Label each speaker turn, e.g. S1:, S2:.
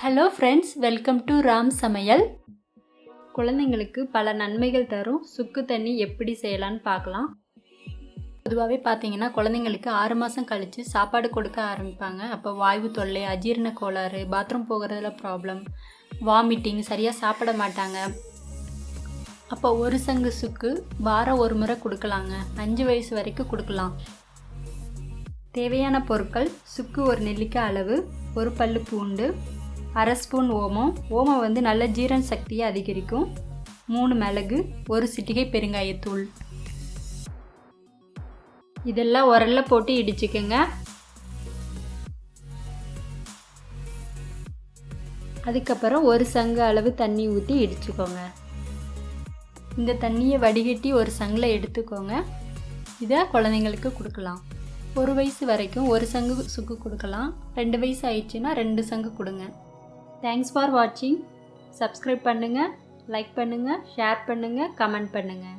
S1: Hello friends, welcome to Ram சமையல். குழந்தைங்களுக்கு பல நன்மைகள் தரும் சுக்கு தண்ணி எப்படி செய்யலான்னு பார்க்கலாம். பொதுவாகவே பார்த்தீங்கன்னா குழந்தைங்களுக்கு 6 மாதம் கழித்து சாப்பாடு கொடுக்க ஆரம்பிப்பாங்க. அப்போ வாய்வு தொல்லை, அஜீரண கோளாறு, பாத்ரூம் போகிறதுல ப்ராப்ளம், வாமிட்டிங், சரியாக சாப்பிட மாட்டாங்க. அப்போ ஒரு சங்கு சுக்கு வாரம் ஒரு முறை கொடுக்கலாங்க. 5 வயசு வரைக்கும் கொடுக்கலாம். தேவையான பொருட்கள்: சுக்கு ஒரு நெல்லிக்காய் அளவு, ஒரு பல்லு பூண்டு, அரை ஸ்பூன் ஓமம். ஓமம் நல்ல ஜீரண சக்தியை அதிகரிக்கும். 3 மிளகு, ஒரு சிட்டிகை பெருங்காயத்தூள். இதெல்லாம் உரல்ல போட்டு இடிச்சுக்கோங்க. அதுக்கப்புறம் ஒரு சங்கு அளவு தண்ணி ஊற்றி இடிச்சுக்கோங்க. இந்த தண்ணியை வடிகட்டி ஒரு சங்கில் எடுத்துக்கோங்க. இதை குழந்தைங்களுக்கு கொடுக்கலாம். 1 வயசு வரைக்கும் ஒரு சங்கு சுக்கு கொடுக்கலாம். 2 வயசு ஆயிடுச்சுன்னா 2 சங்கு கொடுங்க. தேங்க்ஸ் ஃபார் வாட்சிங். சப்ஸ்கிரைப் பண்ணுங்கள், லைக் பண்ணுங்கள், ஷேர் பண்ணுங்கள், கமெண்ட் பண்ணுங்கள்.